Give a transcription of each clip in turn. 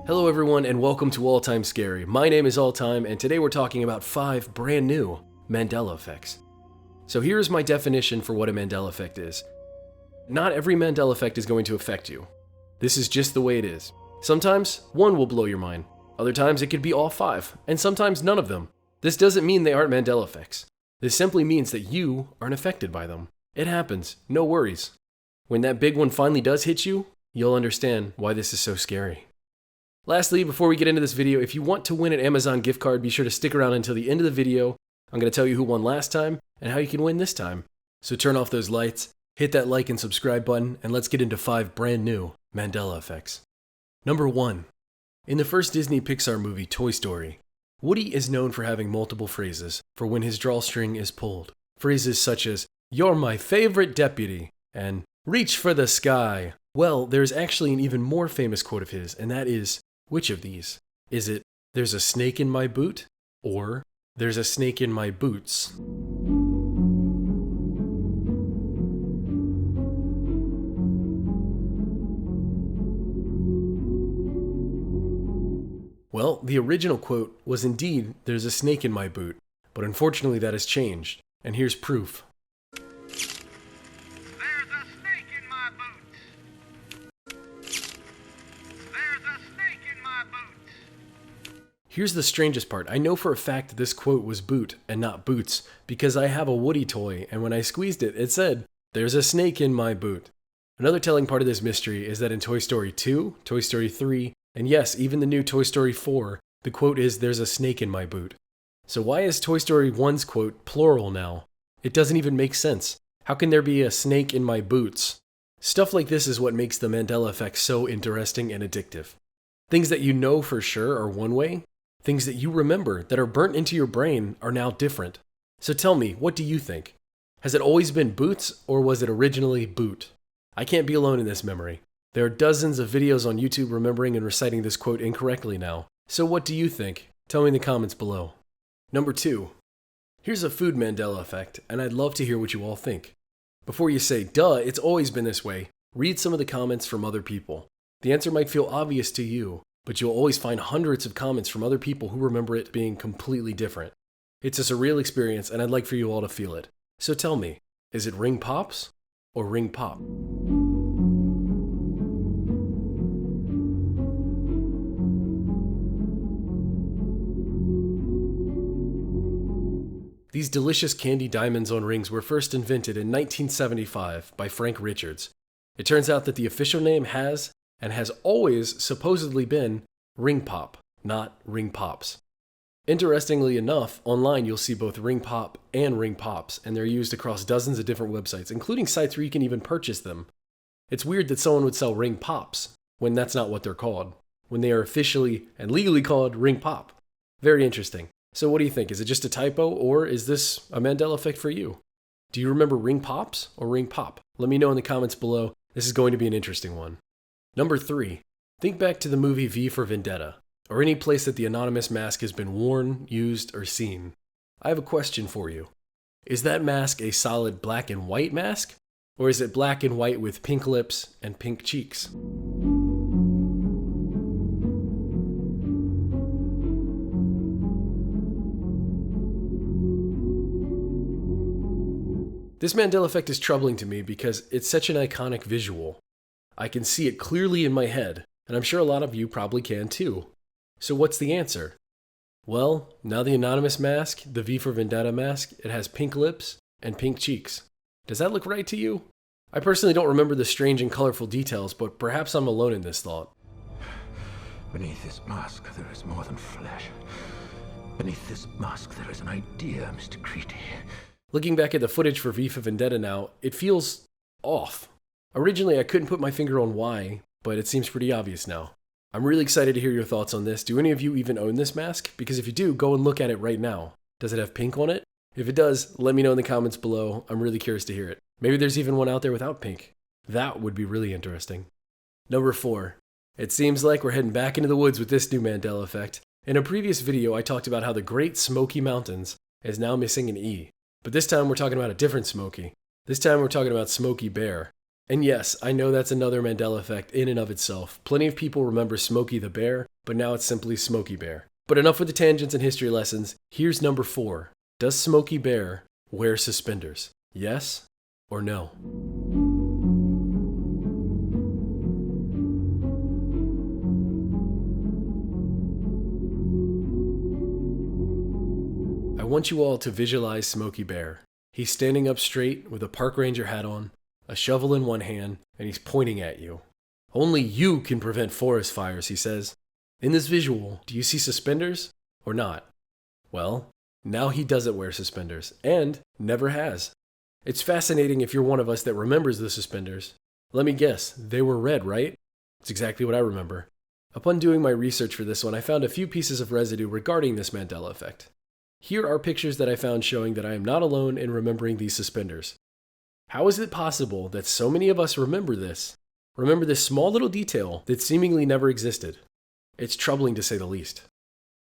Hello everyone and welcome to All Time Scary. My name is All Time and today we're talking about 5 brand new Mandela effects. So here's my definition for what a Mandela effect is. Not every Mandela effect is going to affect you. This is just the way it is. Sometimes one will blow your mind. Other times it could be all 5, and sometimes none of them. This doesn't mean they aren't Mandela effects. This simply means that you aren't affected by them. It happens, no worries. When that big one finally does hit you, you'll understand why this is so scary. Lastly, before we get into this video, if you want to win an Amazon gift card, be sure to stick around until the end of the video. I'm going to tell you who won last time and how you can win this time. So turn off those lights, hit that like and subscribe button, and let's get into 5 brand new Mandela effects. Number 1. In the first Disney Pixar movie, Toy Story, Woody is known for having multiple phrases for when his drawstring is pulled. Phrases such as, "You're my favorite deputy," and "Reach for the sky." Well, there's actually an even more famous quote of his, and that is, which of these? Is it, "There's a snake in my boot," or "There's a snake in my boots"? Well, the original quote was indeed, "There's a snake in my boot," but unfortunately that has changed, and here's proof. Here's the strangest part. I know for a fact that this quote was boot and not boots because I have a Woody toy and when I squeezed it, it said, "There's a snake in my boot." Another telling part of this mystery is that in Toy Story 2, Toy Story 3, and yes, even the new Toy Story 4, the quote is, "There's a snake in my boot." So why is Toy Story 1's quote plural now? It doesn't even make sense. How can there be a snake in my boots? Stuff like this is what makes the Mandela effect so interesting and addictive. Things that you know for sure are one way. Things that you remember that are burnt into your brain are now different. So tell me, what do you think? Has it always been boots or was it originally boot? I can't be alone in this memory. There are dozens of videos on YouTube remembering and reciting this quote incorrectly now. So what do you think? Tell me in the comments below. Number 2. Here's a food Mandela effect, and I'd love to hear what you all think. Before you say, "Duh, it's always been this way," read some of the comments from other people. The answer might feel obvious to you, but you'll always find hundreds of comments from other people who remember it being completely different. It's a surreal experience, and I'd like for you all to feel it. So tell me, is it ring pops or ring pop? These delicious candy diamonds on rings were first invented in 1975 by Frank Richards. It turns out that the official name has and has always supposedly been ring pop, not ring pops. Interestingly enough, online you'll see both ring pop and ring pops, and they're used across dozens of different websites, including sites where you can even purchase them. It's weird that someone would sell ring pops when that's not what they're called, when they are officially and legally called ring pop. Very interesting. So what do you think? Is it just a typo, or is this a Mandela effect for you? Do you remember ring pops or ring pop? Let me know in the comments below. This is going to be an interesting one. Number 3. Think back to the movie V for Vendetta, or any place that the anonymous mask has been worn, used, or seen. I have a question for you. Is that mask a solid black and white mask? Or is it black and white with pink lips and pink cheeks? This Mandela effect is troubling to me because it's such an iconic visual. I can see it clearly in my head, and I'm sure a lot of you probably can too. So what's the answer? Well, now the anonymous mask, the V for Vendetta mask, it has pink lips and pink cheeks. Does that look right to you? I personally don't remember the strange and colorful details, but perhaps I'm alone in this thought. Beneath this mask, there is more than flesh. Beneath this mask, there is an idea, Mr. Creedy. Looking back at the footage for V for Vendetta now, it feels off. Originally, I couldn't put my finger on why, but it seems pretty obvious now. I'm really excited to hear your thoughts on this. Do any of you even own this mask? Because if you do, go and look at it right now. Does it have pink on it? If it does, let me know in the comments below. I'm really curious to hear it. Maybe there's even one out there without pink. That would be really interesting. Number 4. It seems like we're heading back into the woods with this new Mandela effect. In a previous video, I talked about how the Great Smoky Mountains is now missing an E. But this time we're talking about a different Smokey. This time we're talking about Smokey Bear. And yes, I know that's another Mandela effect in and of itself. Plenty of people remember Smokey the Bear, but now it's simply Smokey Bear. But enough with the tangents and history lessons. Here's number 4. Does Smokey Bear wear suspenders? Yes or no? I want you all to visualize Smokey Bear. He's standing up straight with a park ranger hat on, a shovel in one hand, and he's pointing at you. Only you can prevent forest fires, he says. In this visual, do you see suspenders or not? Well, now he doesn't wear suspenders, and never has. It's fascinating if you're one of us that remembers the suspenders. Let me guess, they were red, right? It's exactly what I remember. Upon doing my research for this one, I found a few pieces of residue regarding this Mandela effect. Here are pictures that I found showing that I am not alone in remembering these suspenders. How is it possible that so many of us remember this small little detail that seemingly never existed? It's troubling to say the least.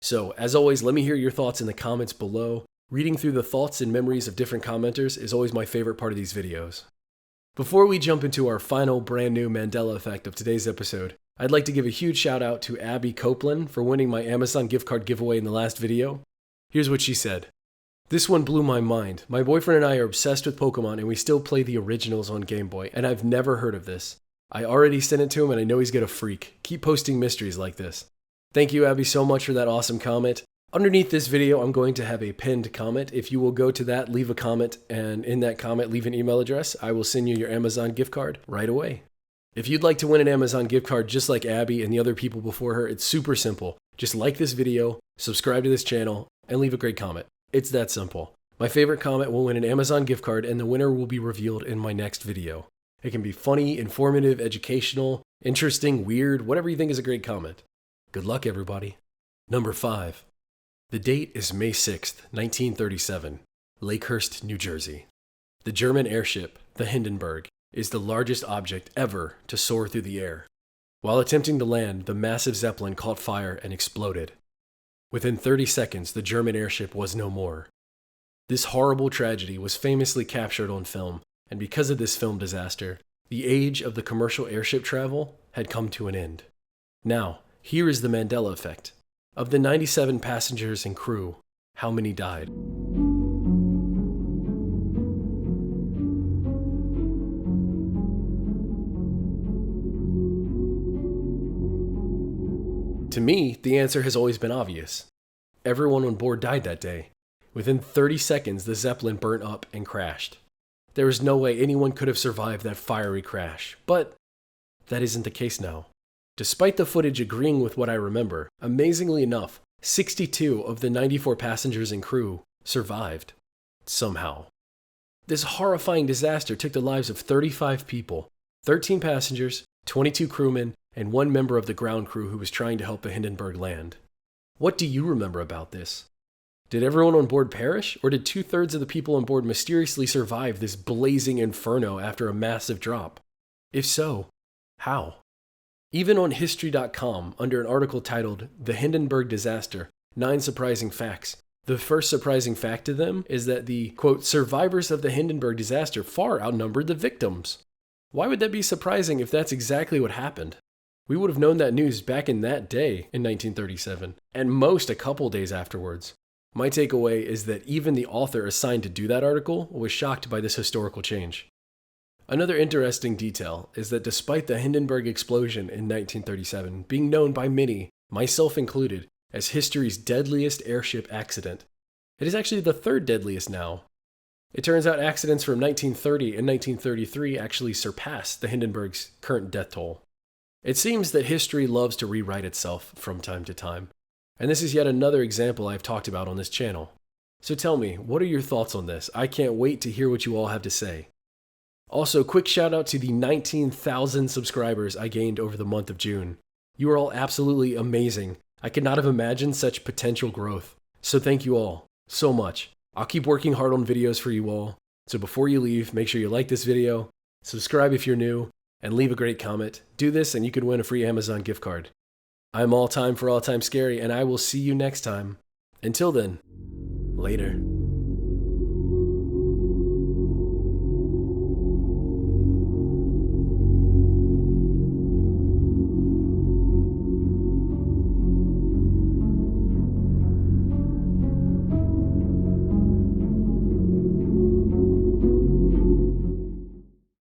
So, as always, let me hear your thoughts in the comments below. Reading through the thoughts and memories of different commenters is always my favorite part of these videos. Before we jump into our final brand new Mandela effect of today's episode, I'd like to give a huge shout out to Abby Copeland for winning my Amazon gift card giveaway in the last video. Here's what she said. This one blew my mind. My boyfriend and I are obsessed with Pokemon and we still play the originals on Game Boy, and I've never heard of this. I already sent it to him and I know he's gonna freak. Keep posting mysteries like this. Thank you, Abby, so much for that awesome comment. Underneath this video, I'm going to have a pinned comment. If you will go to that, leave a comment, and in that comment, leave an email address, I will send you your Amazon gift card right away. If you'd like to win an Amazon gift card just like Abby and the other people before her, it's super simple. Just like this video, subscribe to this channel, and leave a great comment. It's that simple. My favorite comment will win an Amazon gift card, and the winner will be revealed in my next video. It can be funny, informative, educational, interesting, weird, whatever you think is a great comment. Good luck, everybody. Number 5. The date is May 6th, 1937, Lakehurst, New Jersey. The German airship, the Hindenburg, is the largest object ever to soar through the air. While attempting to land, the massive Zeppelin caught fire and exploded. Within 30 seconds, the German airship was no more. This horrible tragedy was famously captured on film, and because of this film disaster, the age of the commercial airship travel had come to an end. Now, here is the Mandela effect. Of the 97 passengers and crew, how many died? To me, the answer has always been obvious. Everyone on board died that day. Within 30 seconds, the Zeppelin burnt up and crashed. There was no way anyone could have survived that fiery crash, but that isn't the case now. Despite the footage agreeing with what I remember, amazingly enough, 62 of the 94 passengers and crew survived. Somehow. This horrifying disaster took the lives of 35 people, 13 passengers, 22 crewmen, and 1 member of the ground crew who was trying to help the Hindenburg land. What do you remember about this? Did everyone on board perish, or did 2/3 of the people on board mysteriously survive this blazing inferno after a massive drop? If so, how? Even on History.com, under an article titled The Hindenburg Disaster, 9 Surprising Facts, the first surprising fact to them is that the, quote, survivors of the Hindenburg disaster far outnumbered the victims. Why would that be surprising if that's exactly what happened? We would have known that news back in that day in 1937, and most a couple days afterwards. My takeaway is that even the author assigned to do that article was shocked by this historical change. Another interesting detail is that despite the Hindenburg explosion in 1937 being known by many, myself included, as history's deadliest airship accident, it is actually the 3rd deadliest now. It turns out accidents from 1930 and 1933 actually surpass the Hindenburg's current death toll. It seems that history loves to rewrite itself from time to time, and this is yet another example I've talked about on this channel. So tell me, what are your thoughts on this? I can't wait to hear what you all have to say. Also, quick shout out to the 19,000 subscribers I gained over the month of June. You are all absolutely amazing. I could not have imagined such potential growth. So thank you all so much. I'll keep working hard on videos for you all. So before you leave, make sure you like this video, subscribe if you're new, and leave a great comment. Do this and you could win a free Amazon gift card. I'm All Time for All Time Scary, and I will see you next time. Until then, later.